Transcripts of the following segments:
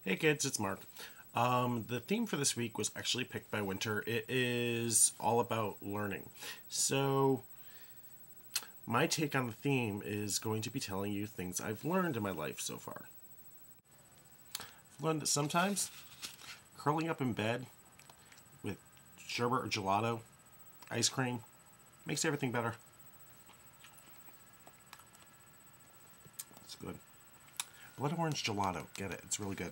Hey kids, it's Mark. The theme for this week was actually picked by Winter. It is all about learning. So, my take on the theme is going to be telling you things I've learned in my life so far. I've learned that sometimes curling up in bed with sherbet or gelato, ice cream, makes everything better. It's good. Blood orange gelato, get it, it's really good.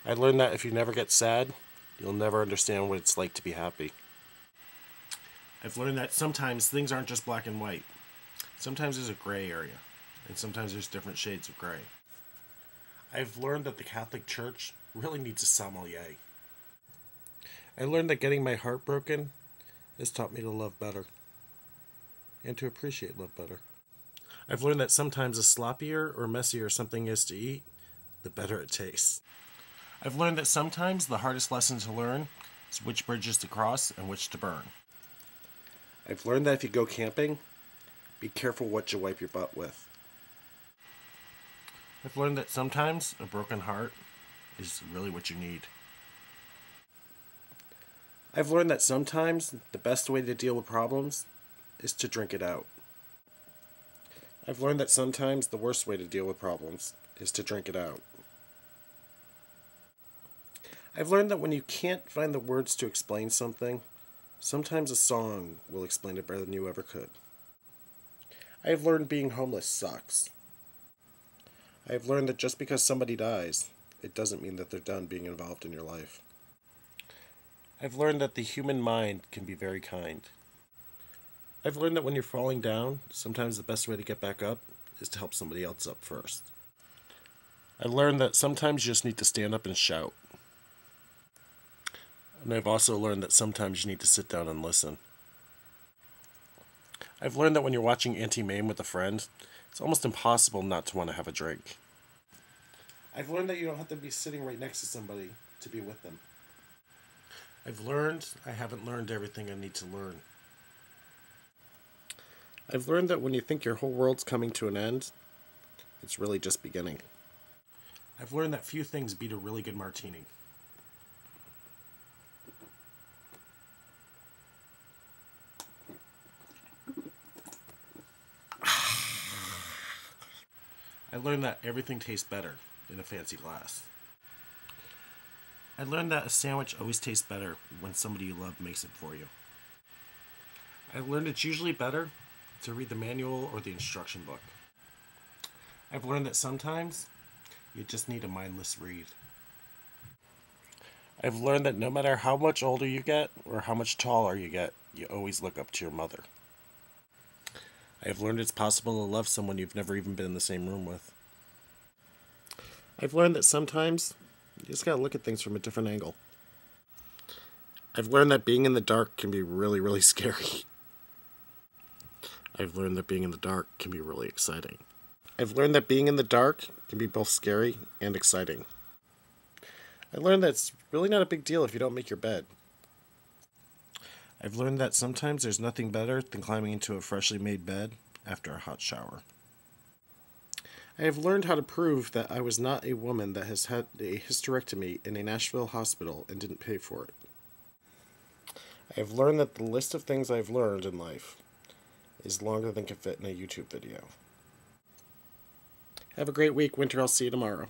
I learned that if you never get sad, you'll never understand what it's like to be happy. I've learned that sometimes things aren't just black and white. Sometimes there's a gray area, and sometimes there's different shades of gray. I've learned that the Catholic Church really needs a sommelier. I learned that getting my heart broken has taught me to love better, and to appreciate love better. I've learned that sometimes the sloppier or messier something is to eat, the better it tastes. I've learned that sometimes the hardest lesson to learn is which bridges to cross and which to burn. I've learned that if you go camping, be careful what you wipe your butt with. I've learned that sometimes a broken heart is really what you need. I've learned that sometimes the best way to deal with problems is to drink it out. I've learned that sometimes the worst way to deal with problems is to drink it out. I've learned that when you can't find the words to explain something, sometimes a song will explain it better than you ever could. I have learned being homeless sucks. I have learned that just because somebody dies, it doesn't mean that they're done being involved in your life. I've learned that the human mind can be very kind. I've learned that when you're falling down, sometimes the best way to get back up is to help somebody else up first. I learned that sometimes you just need to stand up and shout. And I've also learned that sometimes you need to sit down and listen. I've learned that when you're watching Auntie Mame with a friend, it's almost impossible not to want to have a drink. I've learned that you don't have to be sitting right next to somebody to be with them. I've learned I haven't learned everything I need to learn. I've learned that when you think your whole world's coming to an end, it's really just beginning. I've learned that few things beat a really good martini. I learned that everything tastes better in a fancy glass. I learned that a sandwich always tastes better when somebody you love makes it for you. I learned it's usually better to read the manual or the instruction book. I've learned that sometimes you just need a mindless read. I've learned that no matter how much older you get or how much taller you get, you always look up to your mother. I've learned it's possible to love someone you've never even been in the same room with. I've learned that sometimes you just gotta look at things from a different angle. I've learned that being in the dark can be really, really scary. I've learned that being in the dark can be really exciting. I've learned that being in the dark can be both scary and exciting. I learned that it's really not a big deal if you don't make your bed. I've learned that sometimes there's nothing better than climbing into a freshly made bed after a hot shower. I have learned how to prove that I was not a woman that has had a hysterectomy in a Nashville hospital and didn't pay for it. I have learned that the list of things I've learned in life is longer than can fit in a YouTube video. Have a great week, Winter. I'll see you tomorrow.